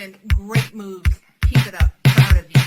and great moves. Keep it up. Proud of you.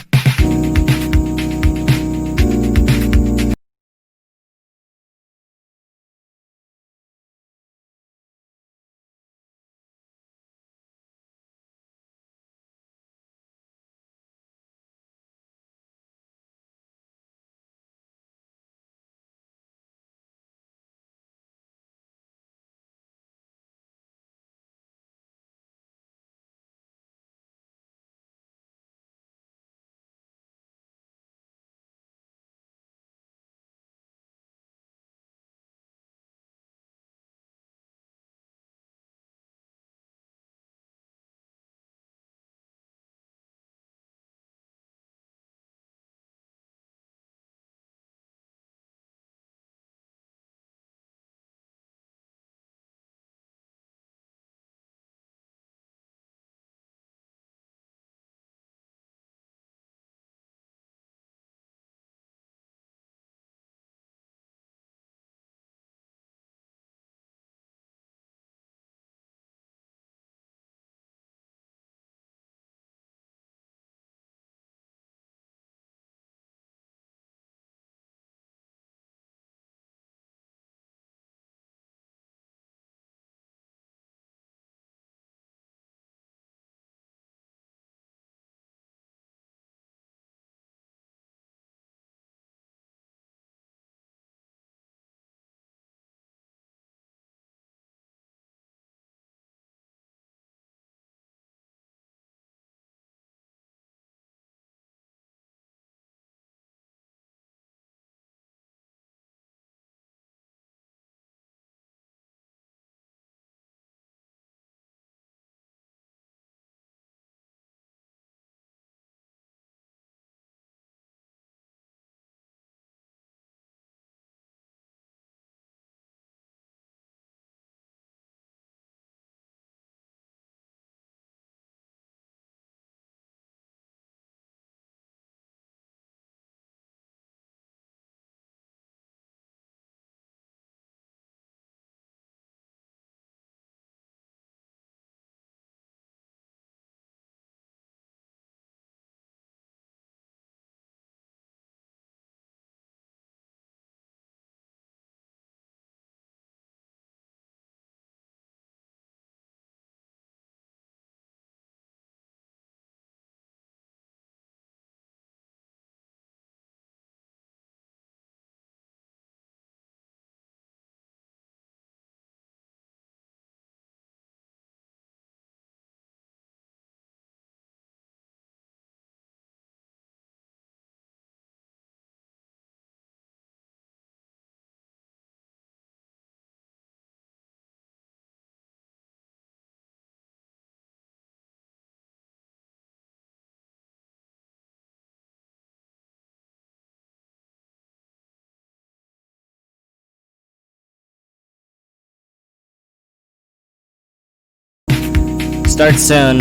Start soon.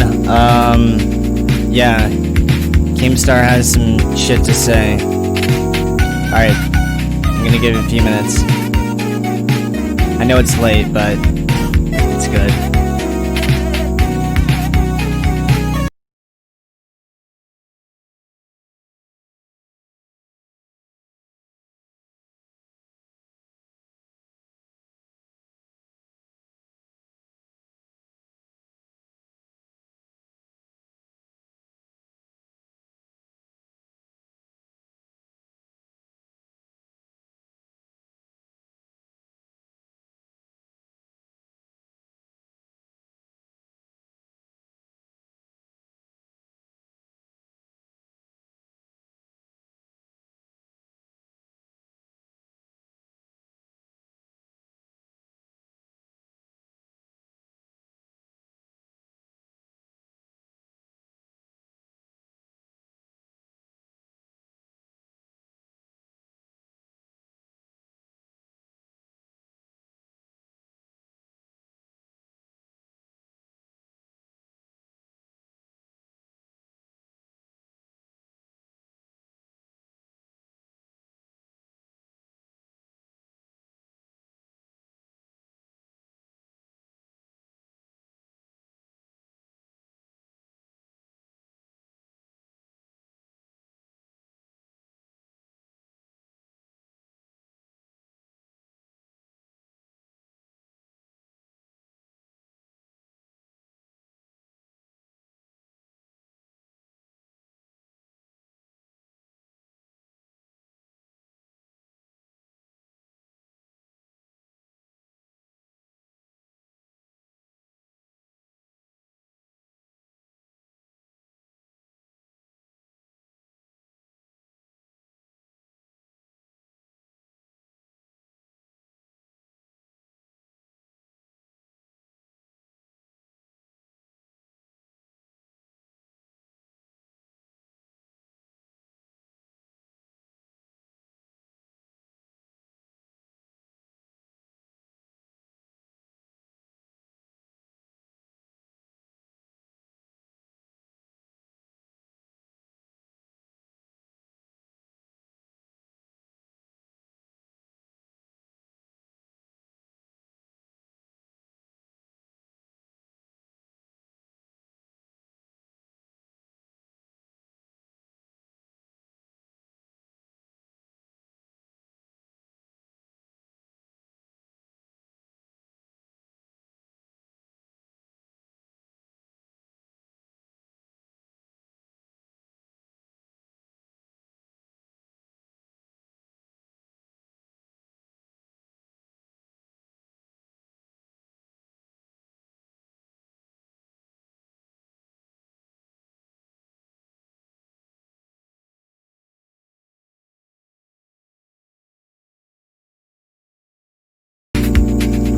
Yeah. Keemstar has some shit to say. Alright. I'm gonna give it a few minutes. I know it's late, but it's good.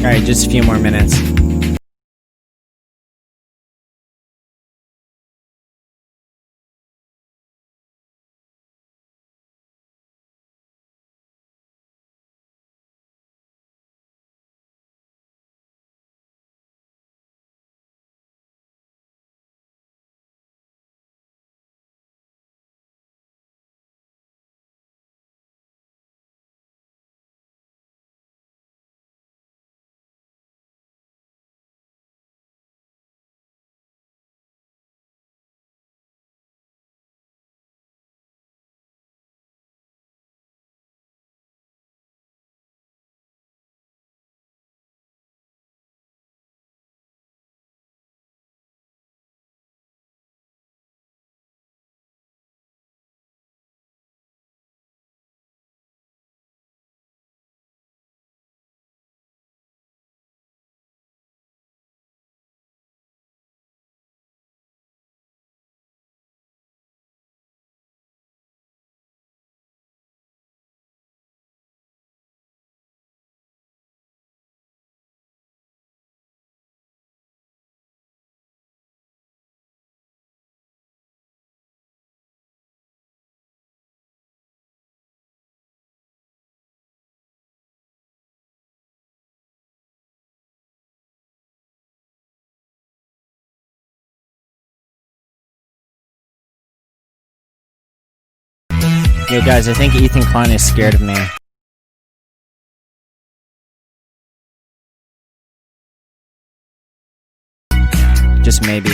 Alright, just a few more minutes. Yo guys, I think Ethan Klein is scared of me. Just maybe.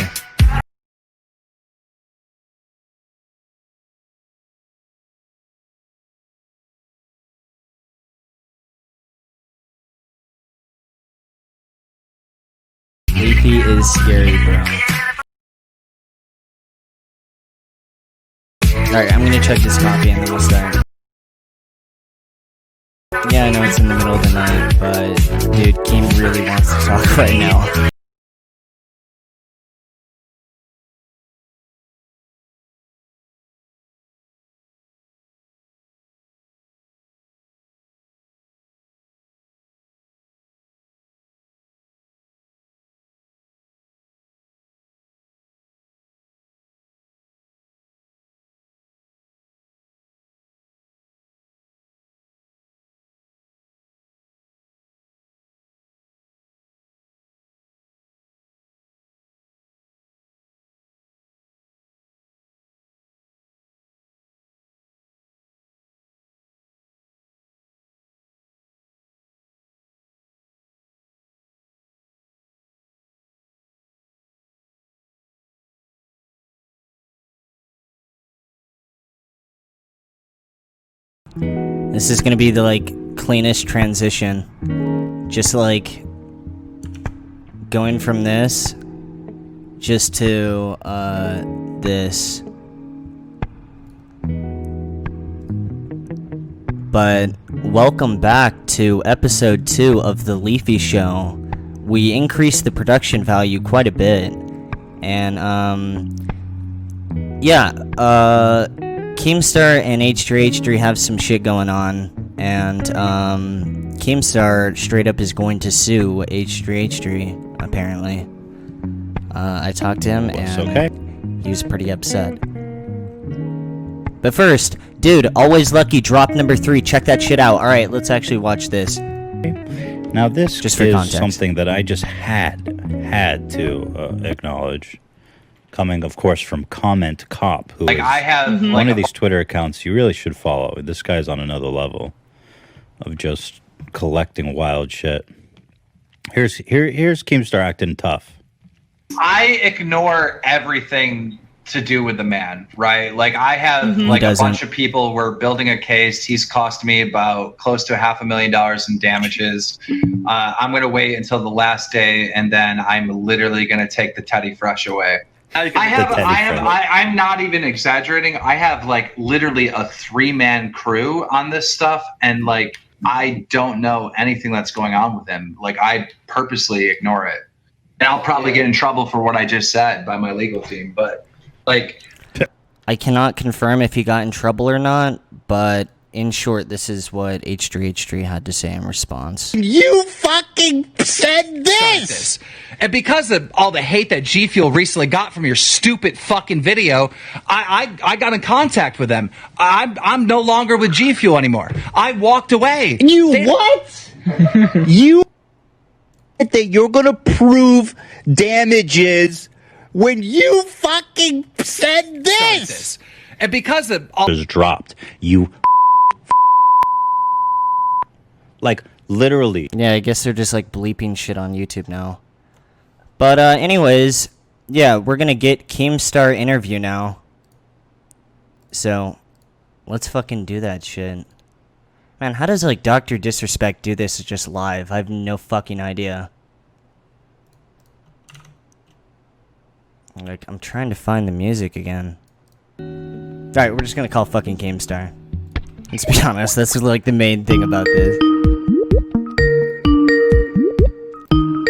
Leafy is scary, bro. Alright, I'm gonna check this copy and then we'll start. Yeah, I know it's in the middle of the night, but dude, Keem really wants to talk right now. This is gonna be the, like, cleanest transition. Just, like, going from this just to, this. But welcome back to episode 2 of The Leafy Show. We increased the production value quite a bit. And, yeah, Keemstar and H3H3 have some shit going on, and Keemstar straight up is going to sue H3H3, apparently. I talked to him, and he was pretty upset. But first, dude, Always Lucky drop number 3, check that shit out. Alright, let's actually watch this. Now this just for is context. Something that I just had to acknowledge. Coming, of course, from Comment Cop, who is I have one of these Twitter accounts you really should follow. This guy's on another level of just collecting wild shit. Here's Keemstar acting tough. I ignore everything to do with the man, right? Like I have like a bunch of people were building a case. He's cost me about close to $500,000 in damages. I'm going to wait until the last day, and then I'm literally going to take the Teddy Fresh away. I'm not even exaggerating. I have like literally a 3-man crew on this stuff, and like I don't know anything that's going on with him. Like I purposely ignore it, and I'll probably get in trouble for what I just said by my legal team. But like, I cannot confirm if he got in trouble or not, but in short, this is what H3H3 had to say in response. You fucking said this! And because of all the hate that G Fuel recently got from your stupid fucking video, I got in contact with them. I'm no longer with G Fuel anymore. I walked away. What? You that you're gonna prove damages when you fucking said this! And because of all is dropped. You like literally. Yeah, I guess they're just like bleeping shit on YouTube now. But anyways, yeah, we're gonna get Keemstar interview now. So let's fucking do that shit. Man, how does like Dr. Disrespect do this just live? I have no fucking idea. Like, I'm trying to find the music again. Alright, we're just gonna call fucking Keemstar. Let's be honest, that's like the main thing about this.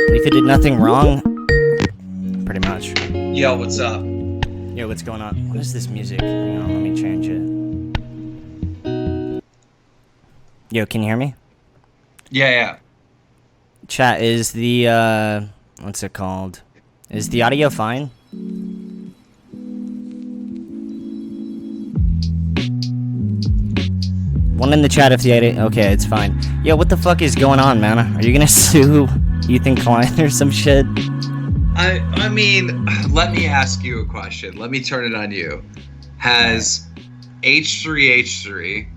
Leafy did nothing wrong. Pretty much. Yo, what's up? Yo, what's going on? What is this music? Hang on, let me change it. Yo, can you hear me? Yeah. Chat, is the, what's it called? Is the audio fine? One in the chat if the audio... Okay, it's fine. Yo, what the fuck is going on, man? Are you gonna sue Ethan Klein or some shit? I mean, let me ask you a question. Let me turn it on you. Has H3H3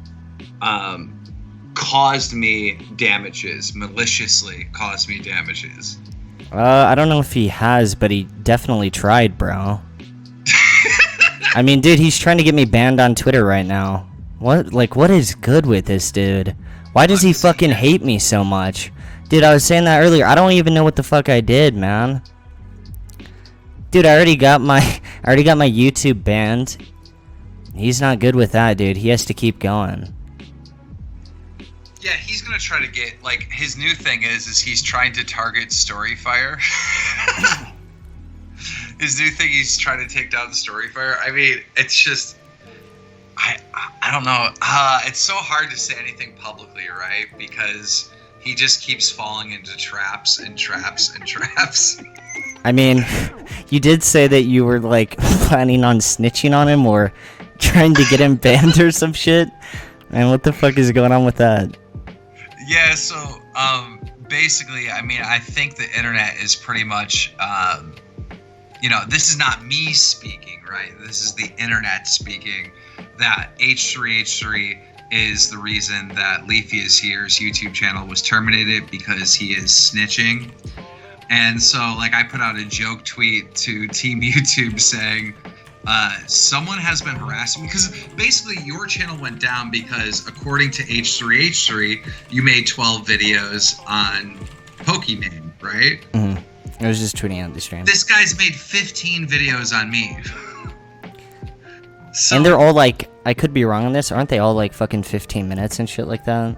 caused me damages, maliciously caused me damages? I don't know if he has, but he definitely tried, bro. I mean, dude, he's trying to get me banned on Twitter right now. What is good with this dude? Why does he fucking hate me so much? Dude, I was saying that earlier. I don't even know what the fuck I did, man. Dude, I already got my YouTube banned. He's not good with that, dude. He has to keep going. Yeah, he's gonna try to get, like, his new thing is he's trying to target Storyfire. His new thing, he's trying to take down the Storyfire. I mean, it's just, I don't know. It's so hard to say anything publicly, right? Because he just keeps falling into traps and traps and traps. I mean, you did say that you were, like, planning on snitching on him or trying to get him banned or some shit. Man, what the fuck is going on with that? Yeah, so, basically, I mean, I think the internet is pretty much, this is not me speaking, right? This is the internet speaking, that H3H3 is the reason that LeafyIsHere's YouTube channel was terminated because he is snitching. And so, like, I put out a joke tweet to Team YouTube saying, someone has been harassing me, because basically your channel went down because, according to H3H3, you made 12 videos on Pokemon, right? I was just tweeting out the stream. This guy's made 15 videos on me. So, and they're all like, I could be wrong on this, aren't they all like fucking 15 minutes and shit like that?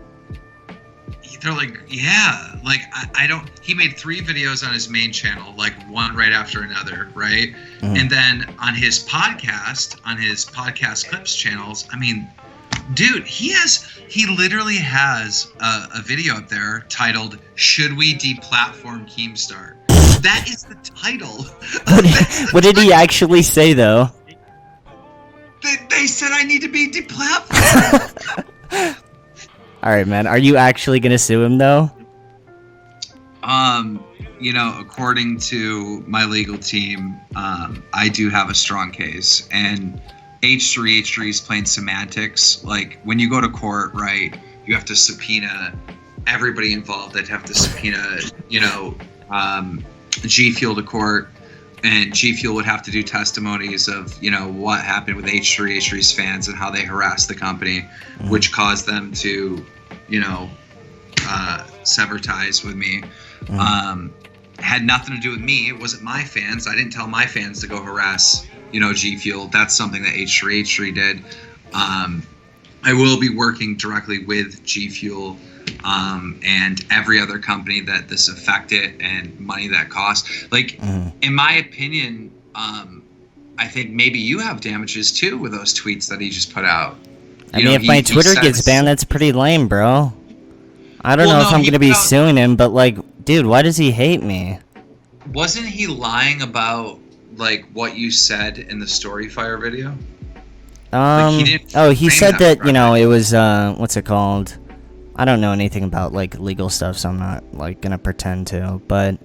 they're like, yeah, like I don't. He made 3 videos on his main channel, like one right after another, right? And then on his podcast clips channels, I mean, dude, he literally has a video up there titled "Should We Deplatform Keemstar?" That is the title. What did he actually say though? They said I need to be deplatformed. Alright, man. Are you actually gonna sue him though? You know, according to my legal team, I do have a strong case, and H3H3 is playing semantics. Like, when you go to court, right, you have to subpoena everybody involved. They'd have to subpoena, you know, G Fuel to court, and G Fuel would have to do testimonies of, you know, what happened with H3H3's fans and how they harassed the company, which caused them to, you know, sever ties with me. Had nothing to do with me. It wasn't my fans. I didn't tell my fans to go harass, you know, G Fuel. That's something that H3H3 did. I will be working directly with G Fuel and every other company that this affected and money that cost. Like, in my opinion, I think maybe you have damages too with those tweets that he just put out. I mean, if my Twitter gets banned, that's pretty lame, bro. I don't know if I'm gonna be suing him, but like, dude, why does he hate me? Wasn't he lying about like what you said in the Storyfire video? He said that, you know, it was what's it called? I don't know anything about like legal stuff, so I'm not like gonna pretend to. But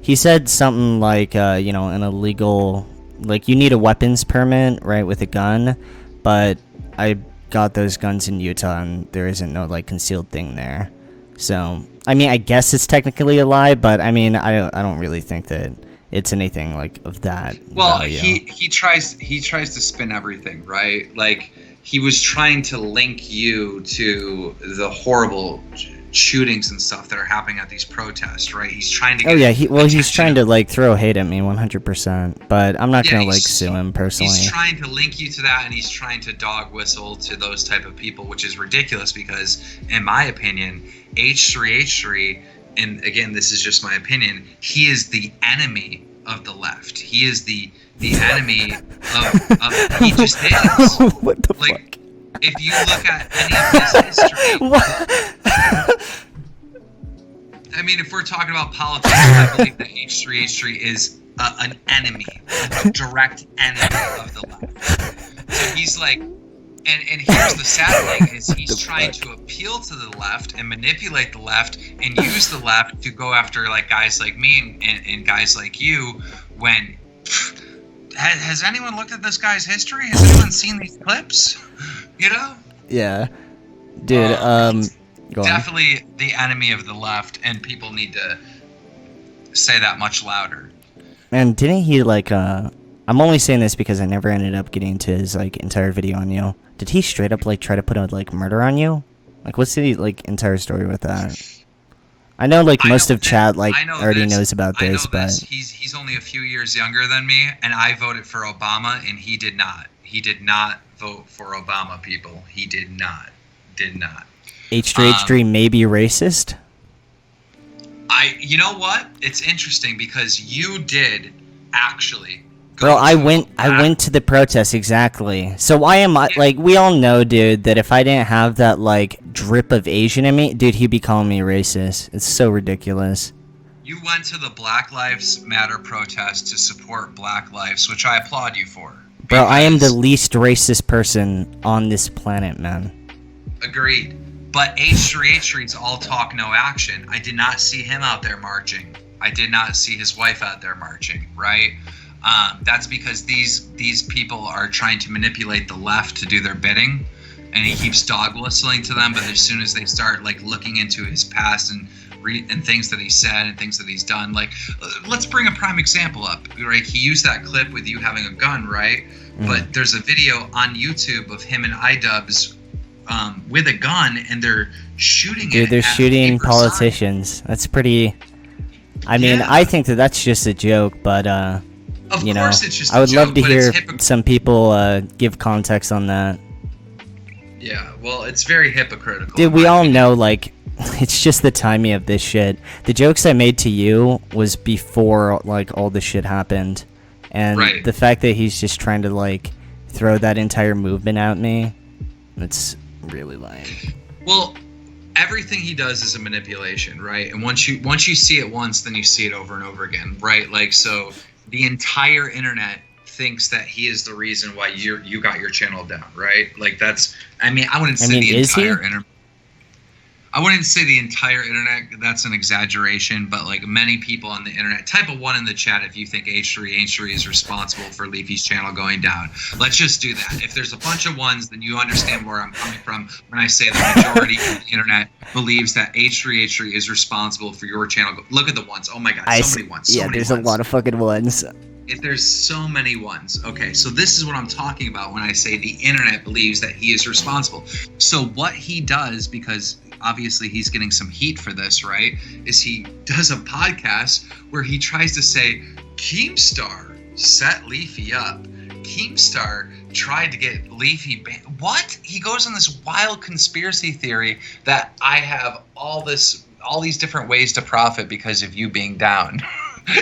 he said something like you know, an illegal, like you need a weapons permit, right, with a gun. But I got those guns in Utah, and there isn't no like concealed thing there. So I mean, I guess it's technically a lie, but I mean, I don't really think that it's anything like of that. Well, value. he tries to spin everything, right? Like he was trying to link you to the horrible shootings and stuff that are happening at these protests, right? He's trying to get he's trying to like throw hate at me 100%, but I'm not gonna like sue him personally. He's trying to link you to that, and he's trying to dog whistle to those type of people, which is ridiculous because, in my opinion, H3H3, and again, this is just my opinion, he is the enemy of the left. He is the enemy of he just is. What the like, fuck? If you look at any of his history, I mean, if we're talking about politics, I believe that H3H3 is an enemy, a direct enemy of the left. So he's like, and here's the sad thing is he's trying to appeal to the left and manipulate the left and use the left to go after like guys like me and guys like you. When has anyone looked at this guy's history? Has anyone seen these clips? You know? Yeah, dude. Definitely the enemy of the left, and people need to say that much louder. Man, didn't he like? I'm only saying this because I never ended up getting to his like entire video on you. Did he straight up like try to put a like murder on you? Like, what's the like entire story with that? I know like most of chat like already knows about this, but he's only a few years younger than me, and I voted for Obama, and he did not. He did not vote for Obama, people. He did not. H3H3 may be racist. You know what? It's interesting because you did actually. Bro, I went to the protest, exactly. So why am I, like, we all know, dude, that if I didn't have that, like, drip of Asian in me, dude, he'd be calling me racist. It's so ridiculous. You went to the Black Lives Matter protest to support Black lives, which I applaud you for. Bro, I am the least racist person on this planet, man. Agreed. But H3H3 is all talk, no action. I did not see him out there marching. I did not see his wife out there marching, right? That's because these people are trying to manipulate the left to do their bidding, and he keeps dog whistling to them. But as soon as they start like looking into his past and things that he said and things that he's done, like let's bring a prime example up. Right, he used that clip with you having a gun, right? But there's a video on YouTube of him and iDubbbz with a gun, and they're shooting. Dude, they're shooting politicians. That's pretty. I mean, I think that that's just a joke, but of you know, course it's just I would a joke, love to hear some people give context on that. Yeah, well, it's very hypocritical. Dude, we all know, like, it's just the timing of this shit. The jokes I made to you was before, like, all this shit happened. And the fact that he's just trying to, like, throw that entire movement at me, it's really lame. Well, everything he does is a manipulation, right? And once you see it once, then you see it over and over again, right? Like, so the entire internet thinks that he is the reason why you got your channel down, right? Like that's, I mean, I wouldn't say the entire internet. I wouldn't say the entire internet. That's an exaggeration, but like many people on the internet, type a 1 in the chat if you think H3 is responsible for Leafy's channel going down. Let's just do that. If there's a bunch of 1s, then you understand where I'm coming from when I say the majority of the internet believes that H3 is responsible for your channel. Look at the 1s. Oh my god, so many 1s. Yeah, there's a lot of fucking 1s. If there's so many 1s. Okay, so this is what I'm talking about when I say the internet believes that he is responsible. So what he does, because obviously he's getting some heat for this, right, is he does a podcast where he tries to say Keemstar set Leafy up. Keemstar tried to get Leafy banned. What? He goes on this wild conspiracy theory that I have all these different ways to profit because of you being down.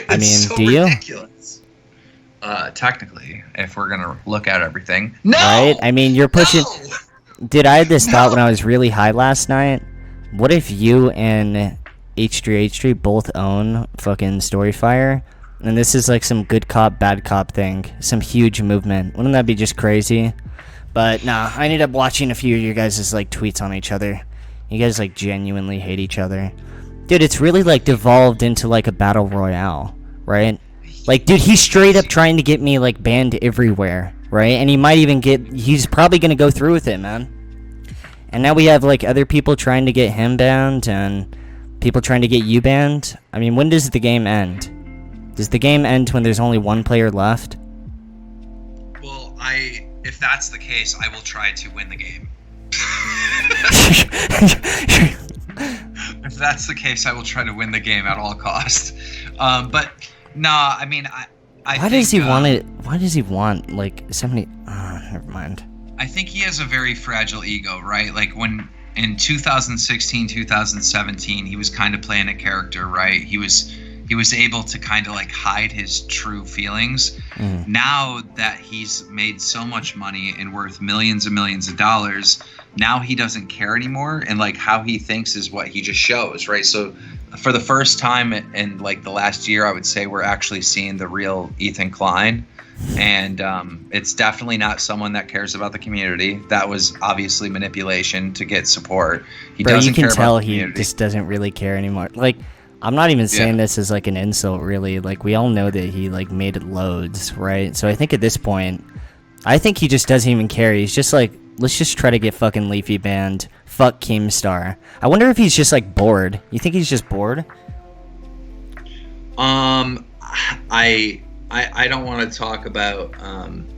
I mean, so do you? Ridiculous. technically, if we're gonna look at everything. No. Right? I mean, you're pushing. No! Dude, I had this thought when I was really high last night. What if you and H3H3 both own fucking Storyfire? And this is like some good cop, bad cop thing. Some huge movement. Wouldn't that be just crazy? But nah, I ended up watching a few of your guys' like tweets on each other. You guys like genuinely hate each other. Dude, it's really like devolved into like a battle royale, right? Like, dude, he's straight up trying to get me like banned everywhere, right? And he might even he's probably gonna go through with it, man. And now we have like other people trying to get him banned and people trying to get you banned. I mean, when does the game end? Does the game end when there's only one player left? Well, if that's the case, I will try to win the game. If that's the case, I will try to win the game at all costs. But nah, I mean, I why does he want it? Why does he want like somebody? Never mind. I think he has a very fragile ego, right? Like when in 2016, 2017, he was kind of playing a character, right? He was able to kind of like hide his true feelings. Now that he's made so much money and worth millions and millions of dollars, now he doesn't care anymore, and like how he thinks is what he just shows, right? So for the first time in like the last year, I would say we're actually seeing the real Ethan Klein, and it's definitely not someone that cares about the community. That was obviously manipulation to get support. He doesn't care about the community. He just doesn't really care anymore. Like, I'm not even saying this as like an insult, really. Like, we all know that he like made it loads, right? So I think at this point, I think he just doesn't even care. He's just like, let's just try to get fucking Leafy banned. Fuck Keemstar. I wonder if he's just like bored. You think he's just bored? I don't want to talk about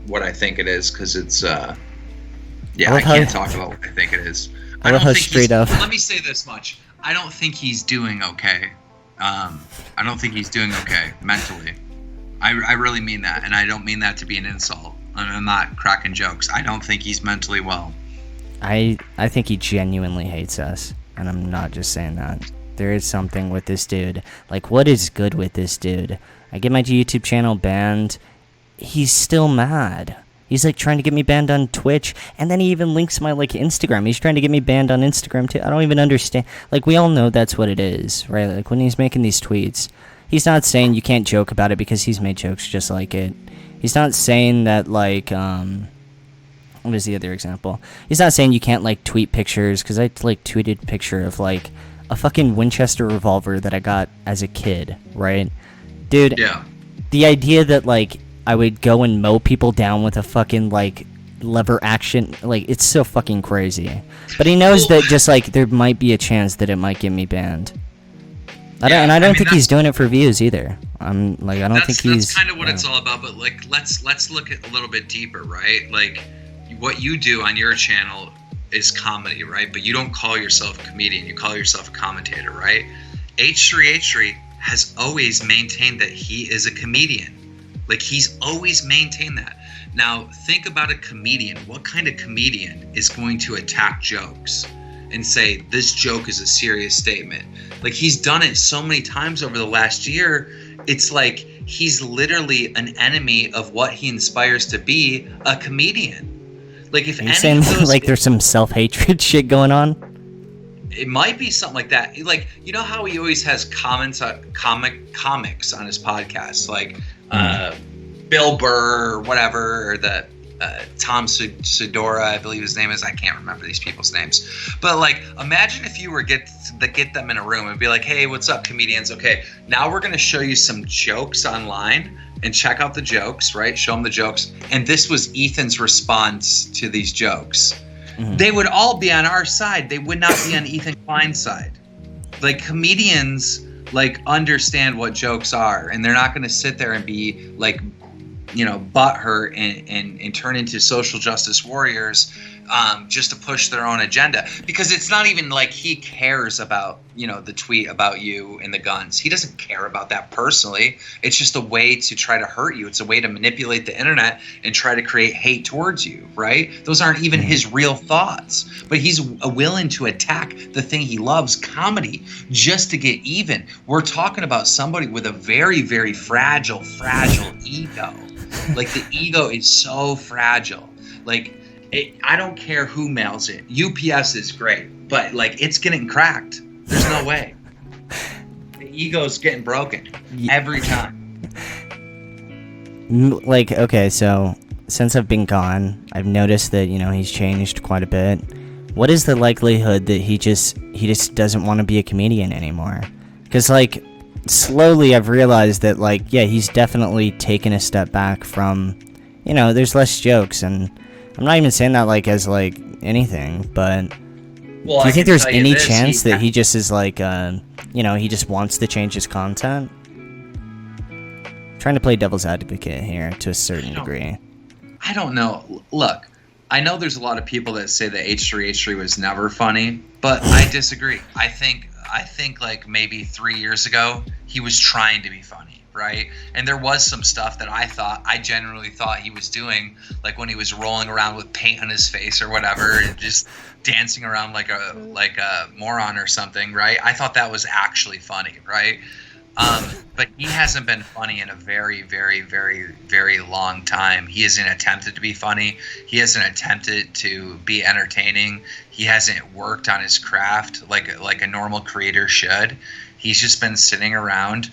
what I think it is, because it's I can't talk about what I think it is. I don't think straight up. Let me say this much. I don't think he's doing okay. I don't think he's doing okay mentally. I really mean that, and I don't mean that to be an insult. I'm not cracking jokes. I don't think he's mentally well. I think he genuinely hates us, and I'm not just saying that. There is something with this dude. Like, what is good with this dude? I get my YouTube channel banned. He's still mad. He's like trying to get me banned on Twitch, and then he even links my like Instagram. He's trying to get me banned on Instagram too. I don't even understand. Like, we all know that's what it is, right? Like, when he's making these tweets, he's not saying you can't joke about it because he's made jokes just like it. He's not saying that like what is the other example? He's not saying you can't like tweet pictures, because I like tweeted a picture of like a fucking Winchester revolver that I got as a kid, right? Dude, yeah. The idea that like I would go and mow people down with a fucking like lever action, like, it's so fucking crazy. But he knows that just like there might be a chance that it might get me banned. I don't think he's doing it for views either. I don't think he's. That's kind of what it's all about. But like, let's look at a little bit deeper, right? Like, what you do on your channel is comedy, right? But you don't call yourself a comedian. You call yourself a commentator, right? H3H3 has always maintained that he is a comedian. Like, he's always maintained that. Now, think about a comedian. What kind of comedian is going to attack jokes and say, this joke is a serious statement? Like, he's done it so many times over the last year. It's like he's literally an enemy of what he inspires to be, a comedian. Like, if you're saying like there's some self-hatred shit going on? It might be something like that. Like, you know how he always has comments on comics on his podcast, like Bill Burr or whatever, or the Tom Sedora, I believe his name is. I can't remember these people's names. But like, imagine if you were get them in a room and be like, hey, what's up, comedians? Okay, now we're going to show you some jokes online and check out the jokes, right? Show them the jokes. And this was Ethan's response to these jokes. Mm-hmm. They would all be on our side. They would not be on Ethan Klein's side. Like, comedians like understand what jokes are, and they're not going to sit there and be like, you know, butthurt and turn into social justice warriors just to push their own agenda. Because it's not even like he cares about, you know, the tweet about you and the guns. He doesn't care about that personally. It's just a way to try to hurt you. It's a way to manipulate the internet and try to create hate towards you, right? Those aren't even his real thoughts. But he's willing to attack the thing he loves, comedy, just to get even. We're talking about somebody with a very, very fragile ego. Like the ego is so fragile. Like I don't care who mails it. UPS is great, but like it's getting cracked. There's no way. The ego's getting broken every time. Like, okay, so since I've been gone, I've noticed that, you know, he's changed quite a bit. What is the likelihood that he just doesn't want to be a comedian anymore? Because, like, slowly I've realized that, like, yeah, he's definitely taken a step back from, you know, there's less jokes, and I'm not even saying that, like, as, like, anything, but well, do you think there's any chance that he just is, like, you know, he just wants to change his content? Trying to play devil's advocate here to a certain degree. I don't know. Look, I know there's a lot of people that say that H3H3 was never funny, but I disagree. I think like maybe 3 years ago he was trying to be funny, right? And there was some stuff that I genuinely thought he was doing, like when he was rolling around with paint on his face or whatever, and just dancing around like a moron or something, right? I thought that was actually funny, right? But he hasn't been funny in a very, very, very, very long time. He hasn't attempted to be funny. He hasn't attempted to be entertaining. He hasn't worked on his craft like a normal creator should. He's just been sitting around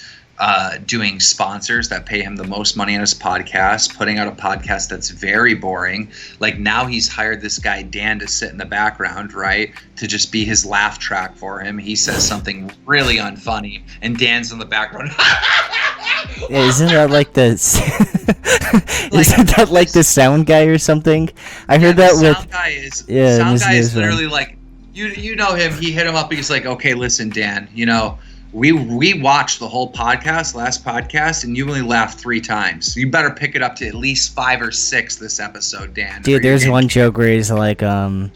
doing sponsors that pay him the most money on his podcast, putting out a podcast that's very boring. Like now he's hired this guy, Dan, to sit in the background, right? To just be his laugh track for him. He says something really unfunny and Dan's in the background. Yeah, isn't that like the isn't that like the sound guy or something? I heard that with sound guy is literally like you know him. He hit him up. He's like, okay, listen, Dan, you know, we watched the whole last podcast, and you only laughed 3 times. You better pick it up to at least 5 or 6 this episode, Dan. Dude, there's one joke where he's like, I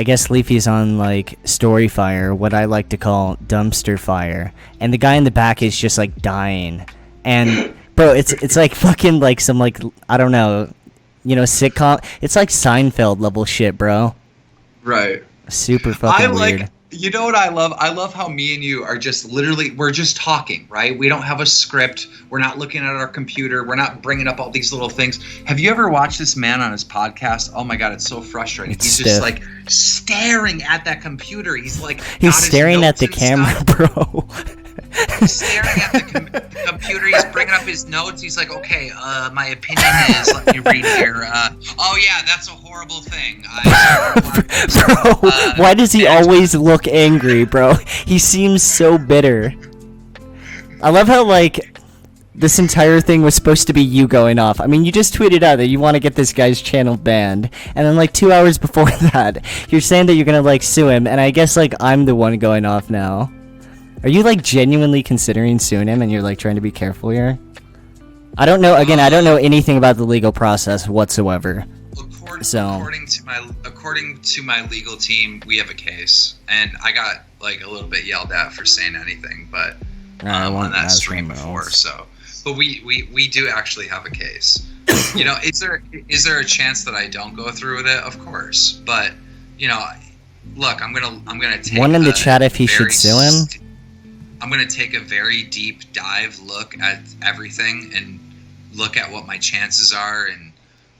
guess Leafy's on like Story Fire, what I like to call dumpster fire, and the guy in the back is just like dying, and bro, it's like fucking like some like I don't know, you know, sitcom. It's like Seinfeld level shit, bro. Right. Super fucking weird. You know what I love? I love how me and you are just literally, we're just talking, right? We don't have a script. We're not looking at our computer. We're not bringing up all these little things. Have you ever watched this man on his podcast? Oh my God, it's so frustrating. He's just like staring at that computer. He's like, he's staring at the camera, bro. He's staring at the computer. He's bringing up his notes. He's like, okay, my opinion is, let me read here. Oh yeah, that's a horrible thing. Bro, why does he always look angry, bro? He seems so bitter. I love how, like, this entire thing was supposed to be you going off. I mean, you just tweeted out that you want to get this guy's channel banned, and then, like, 2 hours before that, you're saying that you're gonna, like, sue him, and I guess, like, I'm the one going off now. Are you, like, genuinely considering suing him, and you're, like, trying to be careful here? I don't know, again, I don't know anything about the legal process whatsoever. According to my legal team, we have a case, and I got like a little bit yelled at for saying anything, but on that stream before. So, but we do actually have a case. You know, is there a chance that I don't go through with it? Of course, but you know, look, I'm gonna take one in the chat if he should sue him. I'm gonna take a very deep dive look at everything and look at what my chances are, and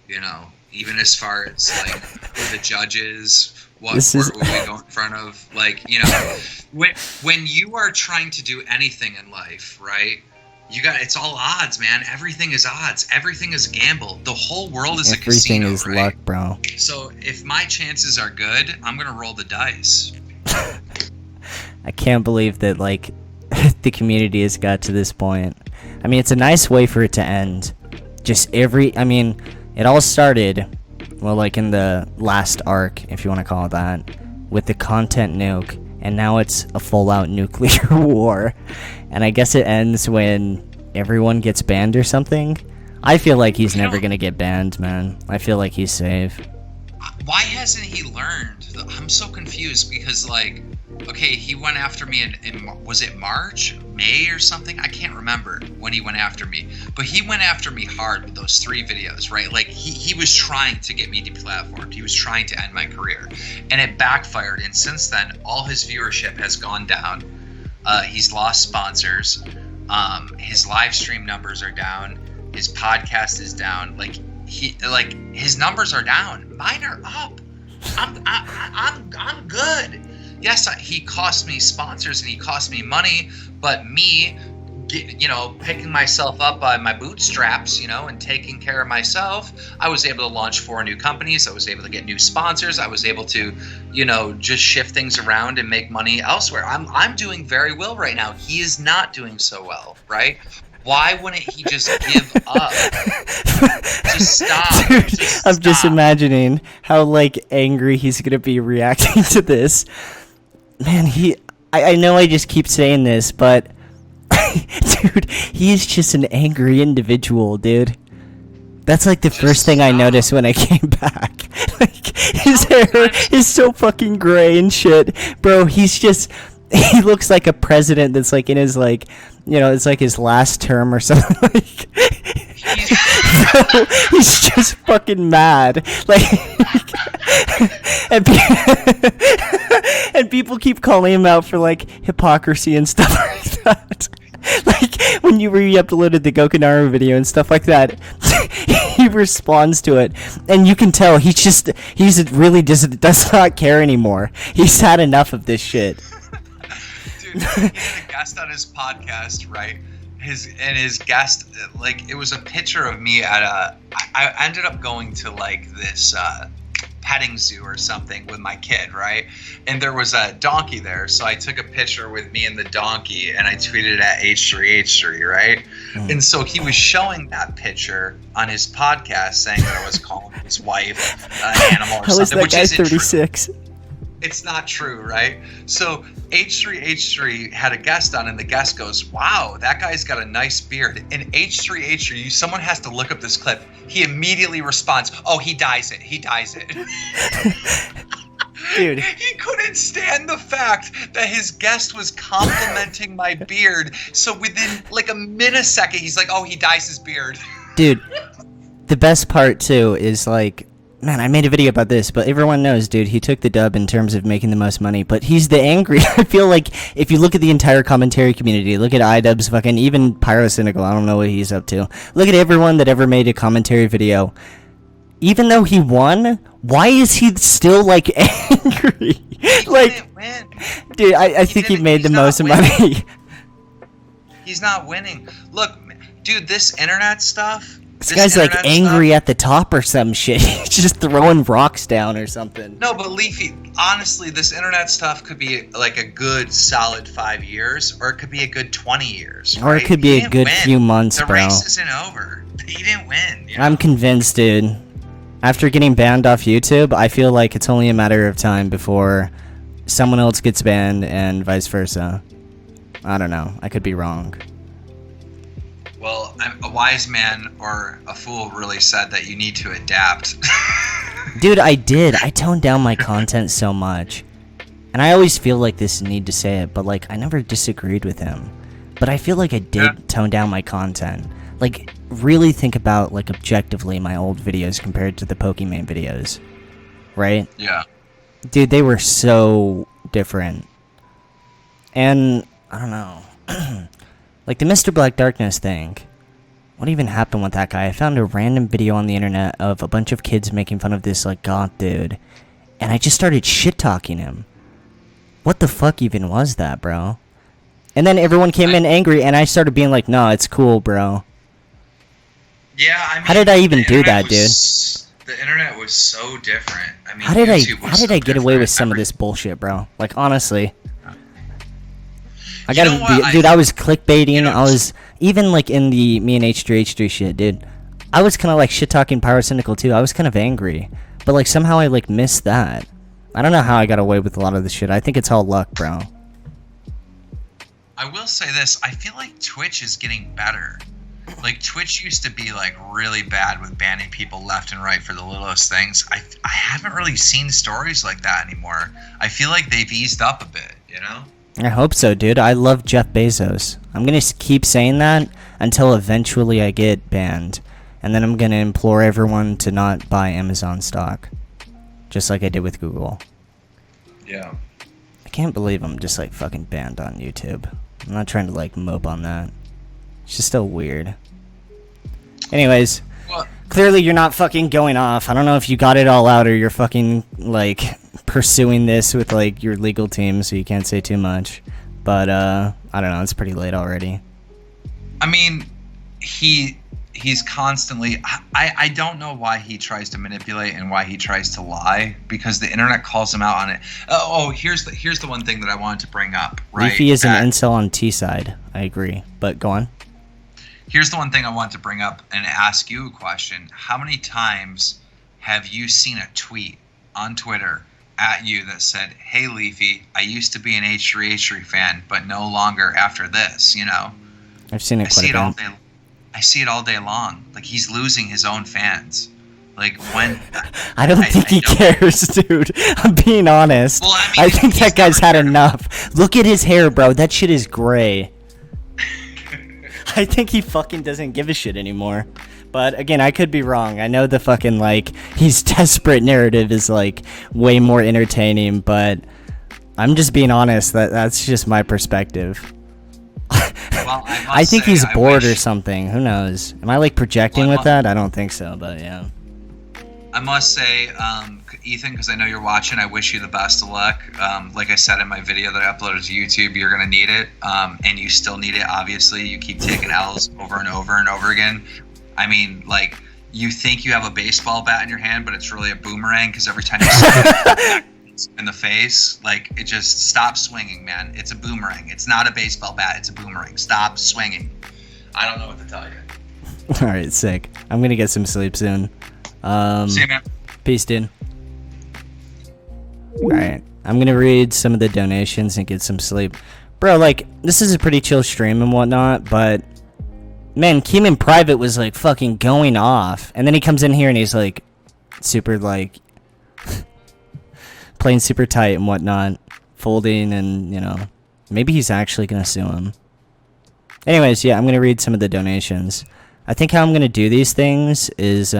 you know. Even as far as like the judges, what court will we go in front of? Like, you know, when you are trying to do anything in life, right? It's all odds, man. Everything is odds. Everything is a gamble. The whole world is a casino, everything is right? luck, bro. So if my chances are good, I'm gonna roll the dice. I can't believe that like the community has got to this point. I mean, it's a nice way for it to end. It all started, well, like in the last arc, if you want to call it that, with the content nuke, and now it's a full-out nuclear war. And I guess it ends when everyone gets banned or something. I feel like he's never gonna get banned, man. I feel like he's safe. Why hasn't he learned? I'm so confused because, like, okay, he went after me in was it March, May or something? I can't remember when he went after me. But he went after me hard with those 3 videos, right? Like, he was trying to get me deplatformed. He was trying to end my career. And it backfired. And since then, all his viewership has gone down. He's lost sponsors. His live stream numbers are down. His podcast is down. Like his numbers are down. Mine are up. I'm good. Yes, he cost me sponsors and he cost me money, but me, picking myself up by my bootstraps, and taking care of myself, I was able to launch 4 new companies. I was able to get new sponsors. I was able to, just shift things around and make money elsewhere. I'm doing very well right now. He is not doing so well, right? Why wouldn't he just give up? Just stop. Dude, I'm just imagining how angry he's gonna be reacting to this. Man, I know I just keep saying this, but dude, he's just an angry individual, dude. That's the first thing I noticed when I came back. His hair is so fucking gray and shit. Bro, he looks like a president that's in his it's his last term or something. Bro, he's just fucking mad. And people keep calling him out for hypocrisy and stuff like that. When you re-uploaded the Gokunaru video and stuff like that, he responds to it, and you can tell he's really does not care anymore. He's had enough of this shit. Dude, he had a guest on his podcast, right? His guest, it was a picture of me I ended up going to this petting zoo or something with my kid, right? And there was a donkey there, so I took a picture with me and the donkey and I tweeted it at H3H3, right? And so he was showing that picture on his podcast, saying that I was calling his wife an animal or something, which isn't 36. True. It's not true, right? So H3H3 had a guest on, and the guest goes, "Wow, that guy's got a nice beard." And H3H3, someone has to look up this clip. He immediately responds, "Oh, he dyes it. He dyes it." Dude, he couldn't stand the fact that his guest was complimenting my beard. So within a millisecond, he's like, "Oh, he dyes his beard." Dude, the best part too is man, I made a video about this, but everyone knows, dude, he took the dub in terms of making the most money, but he's the angry. I feel if you look at the entire commentary community, look at iDubbbz, fucking even Pyrocynical, I don't know what he's up to. Look at everyone that ever made a commentary video. Even though he won, why is he still angry? He didn't win. Dude, I think he made the most money. He's not winning. Look, dude, this internet stuff. This guy's angry at the top or some shit. He's just throwing rocks down or something. No, but Leafy, honestly, this internet stuff could be a good solid 5 years, or it could be a good 20 years. Or it could be a good few months, bro. The race isn't over. He didn't win. I'm convinced, dude. After getting banned off YouTube, I feel like it's only a matter of time before someone else gets banned and vice versa. I don't know. I could be wrong. Well, a wise man or a fool really said that you need to adapt. Dude, I did. I toned down my content so much. And I always feel this need to say it, but I never disagreed with him. But I feel I did tone down my content. Really think about, objectively my old videos compared to the Pokemon videos. Right? Yeah. Dude, they were so different. And, I don't know. The Mr. Black Darkness thing. What even happened with that guy? I found a random video on the internet of a bunch of kids making fun of this, goth dude. And I just started shit-talking him. What the fuck even was that, bro? And then everyone came in angry, and I started being no, it's cool, bro. Yeah, I mean... How did I even do that, dude? The internet was so different. I mean, how did I get away with some of this bullshit, bro? Honestly. I gotta be, dude, I was clickbaiting, I was, even in the me and H3H3 shit, dude, I was kinda shit-talking Pyrocynical too, I was kind of angry, but somehow I missed that. I don't know how I got away with a lot of this shit, I think it's all luck, bro. I will say this, I feel Twitch is getting better. Twitch used to be really bad with banning people left and right for the littlest things. I haven't really seen stories like that anymore. I feel they've eased up a bit, I hope so, dude. I love Jeff Bezos. I'm gonna keep saying that until eventually I get banned. And then I'm gonna implore everyone to not buy Amazon stock. Just like I did with Google. Yeah. I can't believe I'm just fucking banned on YouTube. I'm not trying to mope on that. It's just so weird. Anyways, clearly you're not fucking going off. I don't know if you got it all out or you're fucking, like, pursuing this with, like, your legal team, so you can't say too much. But, I don't know. It's pretty late already. I mean, he's constantly... I don't know why he tries to manipulate and why he tries to lie, because the internet calls him out on it. Here's the one thing that I wanted to bring up, right? Leafy is an incel on T side. I agree. But go on. Here's the one thing I want to bring up and ask you a question. How many times have you seen a tweet on Twitter at you that said, "Hey, Leafy, I used to be an H3H3 fan, but no longer after this," you know? I've seen it quite a bit. I see it all day long. Like, he's losing his own fans. Like, when... I don't think he cares, dude. I'm being honest. Well, I mean, I think that guy's had enough. Look at his hair, bro. That shit is gray. I think he fucking doesn't give a shit anymore. But again, I could be wrong. I know the fucking, like, he's desperate narrative is, like, way more entertaining, but I'm just being honest. That's just my perspective. Well, I think he's bored or something. Who knows? Am I, like, projecting with that? I don't think so, but yeah. I must say, Ethan, because I know you're watching, I wish you the best of luck. Like I said in my video that I uploaded to YouTube, you're going to need it, and you still need it, obviously. You keep taking L's over and over and over again. I mean, like, you think you have a baseball bat in your hand, but it's really a boomerang, because every time you swing it in the face, like, it just stops swinging, man. It's a boomerang. It's not a baseball bat. It's a boomerang. Stop swinging. I don't know what to tell you. All right, sick. I'm going to get some sleep soon. See you, man. Peace, dude. Alright, I'm gonna read some of the donations and get some sleep. Bro, like, this is a pretty chill stream and whatnot, but... Man, Keem in private was, like, fucking going off. And then he comes in here and he's, like, super, like... playing super tight and whatnot. Folding and, you know... Maybe he's actually gonna sue him. Anyways, yeah, I'm gonna read some of the donations. I think how I'm gonna do these things is,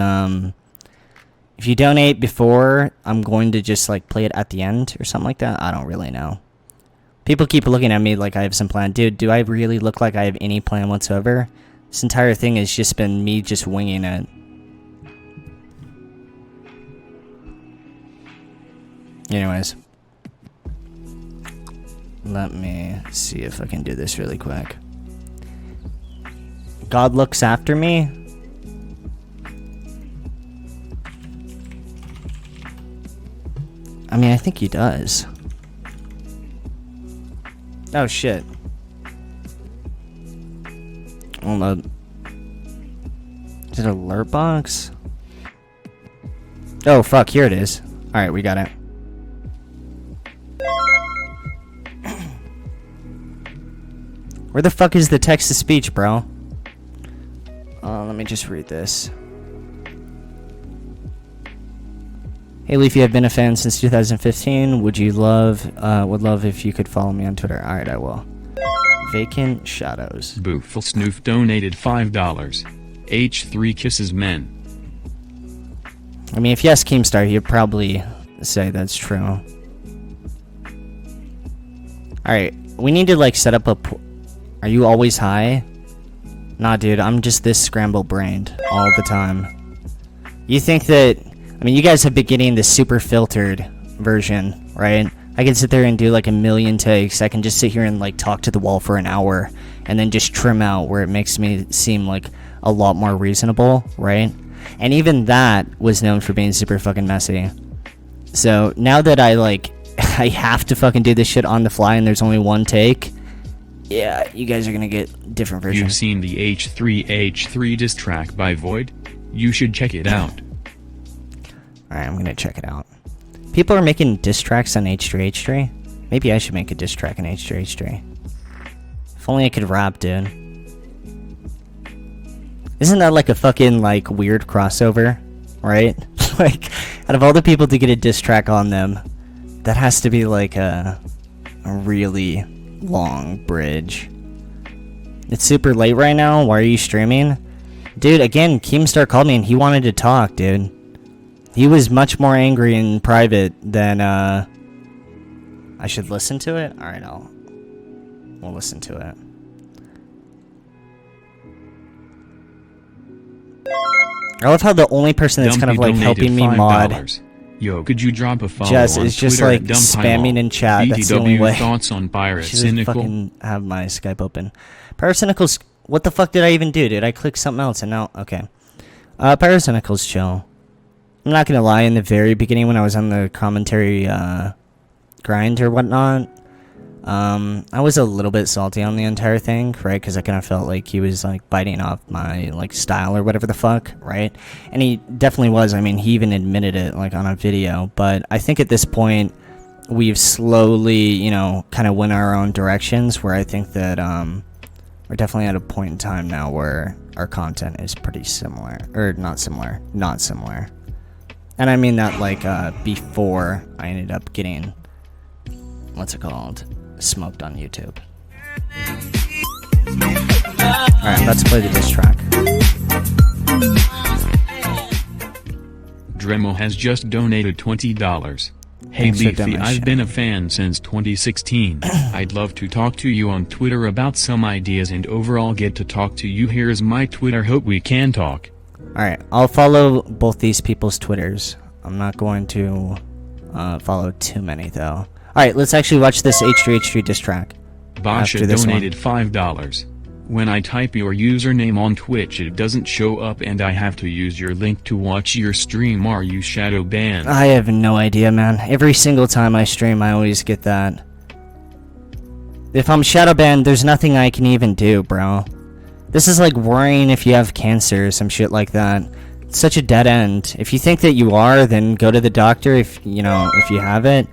if you donate before, I'm going to just, like, play it at the end or something like that. I don't really know. People keep looking at me like I have some plan. Dude, do I really look like I have any plan whatsoever? This entire thing has just been me just winging it. Anyways. Let me see if I can do this really quick. God looks after me? I mean, I think he does. Oh, shit. Hold up. Is it an alert box? Oh, fuck, here it is. Alright, we got it. Where the fuck is the text-to-speech, bro? Let me just read this. Hey Leafy, I've been a fan since 2015. Would love if you could follow me on Twitter. Alright, I will. Vacant Shadows. Booful Snoof donated $5. H3 kisses men. I mean, if you ask Keemstar, he'd probably say that's true. Alright, we need to, like, set up a... Are you always high? Nah, dude, I'm just this scramble-brained all the time. You think that... I mean, you guys have been getting the super filtered version, right? I can sit there and do like a million takes. I can just sit here and like talk to the wall for an hour and then just trim out where it makes me seem like a lot more reasonable, right? And even that was known for being super fucking messy. So now that I I have to fucking do this shit on the fly and there's only one take, yeah, you guys are gonna get different versions. You've seen the H3H3 diss track by Void? You should check it out. Alright, I'm gonna check it out. People are making diss tracks on H3H3. Maybe I should make a diss track on H3H3. If only I could rap, dude. Isn't that like a fucking, like, weird crossover? Right? Like, out of all the people to get a diss track on them, that has to be like a really long bridge. It's super late right now. Why are you streaming? Dude, again, Keemstar called me and he wanted to talk, dude. He was much more angry in private than, I should listen to it? Alright, we'll listen to it. I love how the only person that's kind of like helping me mod $5. Yo, could you drop a follow Jess on is just Twitter like at spamming in chat. That's the only BTW way. thoughts on Pirate She doesn't Cynical? fucking have my Skype open. Pyrocynical's... What the fuck did I even do, dude? I clicked something else and now... Okay. Pyrocynical's chill. I'm not gonna lie, in the very beginning when I was on the commentary grind or whatnot, I was a little bit salty on the entire thing, right? Because I kind of felt like he was like biting off my like style or whatever the fuck, right? And he definitely was. I mean, he even admitted it like on a video. But I think at this point, we've slowly, you know, kind of went our own directions. Where I think that we're definitely at a point in time now where our content is pretty similar, or not similar, not similar. And I mean that like before I ended up getting, what's it called? Smoked on YouTube. Alright, let's play the diss track. Dremel has just donated $20. Hey Thanks for Leafy, donation. I've been a fan since 2016. I'd love to talk to you on Twitter about some ideas and overall get to talk to you. Here's my Twitter, hope we can talk. Alright, I'll follow both these people's Twitters. I'm not going to follow too many though. Alright, let's actually watch this H3H3 diss track. Basha donated $5. When I type your username on Twitch it doesn't show up and I have to use your link to watch your stream. Are you shadow banned? I have no idea, man. Every single time I stream I always get that. If I'm shadow banned, there's nothing I can even do, bro. This is like worrying if you have cancer or some shit like that. It's such a dead end. If you think that you are, then go to the doctor if, you know, if you have it.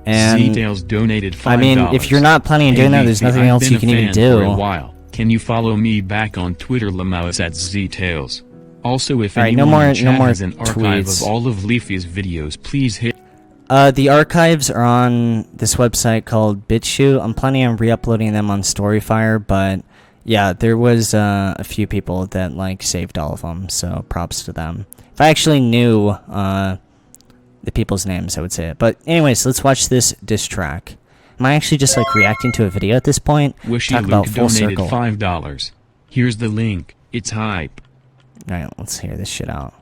And Z-Tails donated $5. I mean, if you're not planning on doing that, there's nothing else you can even do. For a while. Can you follow me back on Twitter? Lamau at Z-Tails. Also, if anyone in chat has an archive of all of Leafy's videos, please hit. The archives are on this website called BitChute. I'm planning on re-uploading them on Storyfire, but yeah, there was a few people that like saved all of them, so props to them. If I actually knew the people's names, I would say it. But anyways, let's watch this diss track. Am I actually just like reacting to a video at this point? Wishy Talk about Luke full donated circle. $5. Here's the link. It's hype. Alright, let's hear this shit out.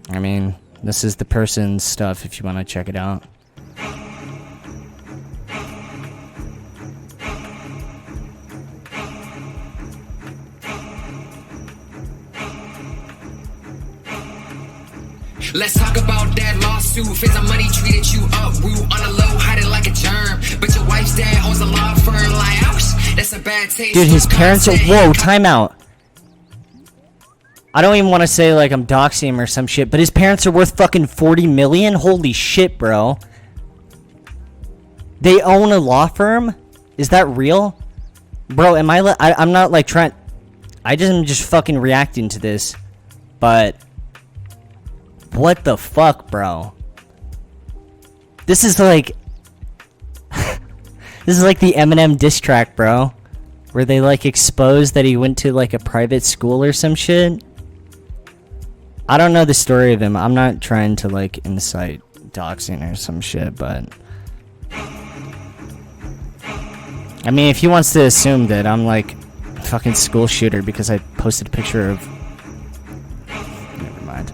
I mean, this is the person's stuff if you want to check it out. Let's talk about that lawsuit. Feds on money treated you up. Root on the low, hide it like a germ. But your wife's dad owns a law firm. Like, ouch, that's a bad taste. Dude, his parents are. Whoa, timeout. I don't even want to say like I'm doxing him or some shit, but his parents are worth fucking 40 million? Holy shit, bro. They own a law firm? Is that real? Bro, am I'm not like trying. I'm just fucking reacting to this. But. What the fuck, bro? This is like... this is like the Eminem diss track, bro. Where they like expose that he went to like a private school or some shit. I don't know the story of him. I'm not trying to like incite doxing or some shit, but... I mean, if he wants to assume that I'm like a fucking school shooter because I posted a picture of... Never mind.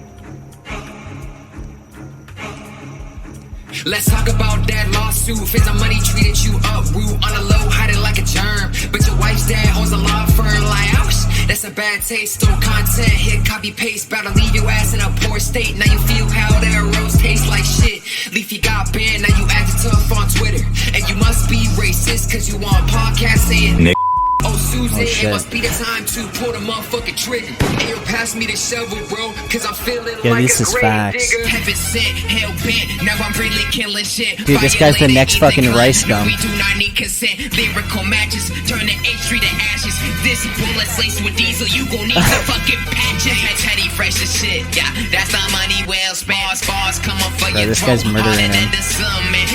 Let's talk about that lawsuit. Feds on money treated you up. Root on the low, hide it like a germ. But your wife's dad owns a law firm. Like, ouch, that's a bad taste. Stole content, hit copy paste. About to leave your ass in a poor state. Now you feel how that rose tastes like shit. Leafy got banned, now you acting tough on Twitter. And you must be racist, cause you on podcast saying Nick. Oh, Susan, shit. it must be the time to pull the motherfucking trigger. And you pass me the shovel, bro, cause I'm feeling Yeah, like this a is grave facts. digger. Heaven sent, hell bent, now I'm really killing shit. Dude, this guy's the next fucking rice gum. We do not need consent. Lyrical matches, turn the H3 to ashes. This bullets laced with diesel, you gon' need to fucking patch it. Teddy fresh as shit, yeah, that's the money well spent. Bars come up for Bro, your this guy's murdering him.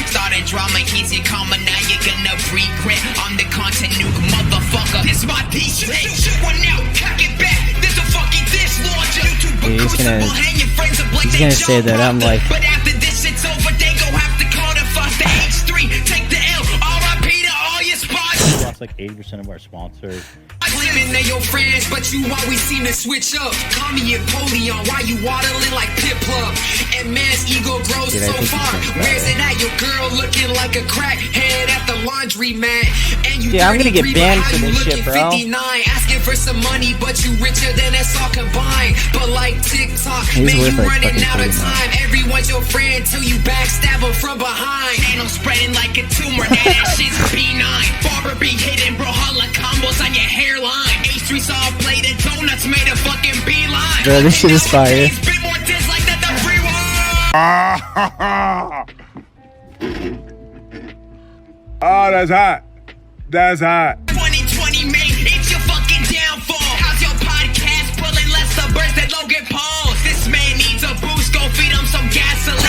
Started drama, he's your karma, now you're gonna regret. I'm the content nuke, motherfucker. This my piece. One out, cock it back. This a fucking dish launcher. Yeah, he's gonna say that I'm like But after this shit's over, they gon' have to call the fuck like 80% of our sponsors. Claiming they your friends, but you always seem to switch up. Call me Napoleon, why you waddling like Pip Plug? And man's ego grows so far. Where's it at? Your girl looking like a crackhead at the laundry mat. And you I'm gonna get banned for this shit, bro. 59, asking for some money, but you richer than us all combined. But like TikTok, man, you running out of time. Everyone's your friend till you backstab them from behind. Ain't no spreading like a tumor, now that shit's benign. Barber be hitting, bro, holla combos on your hairline. H3 saw a plate of donuts, made a fucking beeline. Bro, this shit is fire. Spit more diss like that, the free Oh, that's hot. That's hot. 2020, mate, it's your fucking downfall. How's your podcast pulling less the birds that Logan Pauls? This man needs a boost, go feed him some gasoline.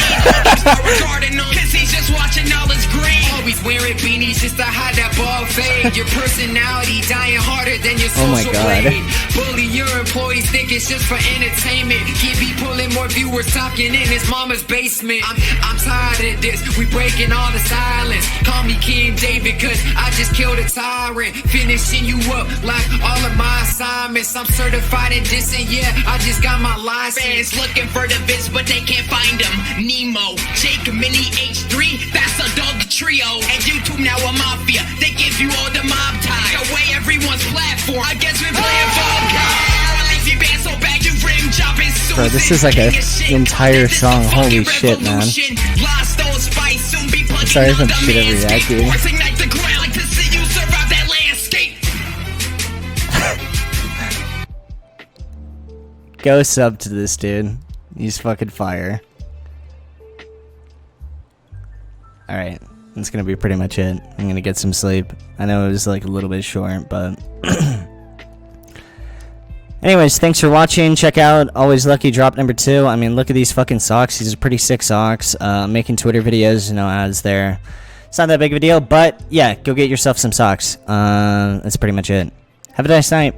Start regarding him, cause he's just watching all his green. Always wearing beanies just to hide that bald fade. Your personality dying harder than your social blade. Bully your employees, think it's just for entertainment. He be pulling more viewers talking in his mama's basement. I'm tired of this, we breaking all the silence. Call me King David, cause I just killed a tyrant. Finishing you up like all of my assignments. I'm certified in this and yeah, I just got my license. Fans looking for the bits, but they can't find them. Nemo, Jacob, Mini, H3, that's a dog trio. And YouTube now a mafia, they give you all the mob ties. Away everyone's platform, I guess we're playing Fall Guys. If you band so bad, you rim jumping soon. Bro, this is like an entire song. Holy shit, man. Sorry if I'm shit ever reacting. Go sub to this dude. He's fucking fire. Alright, that's gonna be pretty much it. I'm gonna get some sleep. I know it was like a little bit short, but... Anyways, thanks for watching. Check out Always Lucky drop number 2. I mean, look at these fucking socks. These are pretty sick socks. Making Twitter videos, no ads there. It's not that big of a deal, but yeah, go get yourself some socks. That's pretty much it. Have a nice night.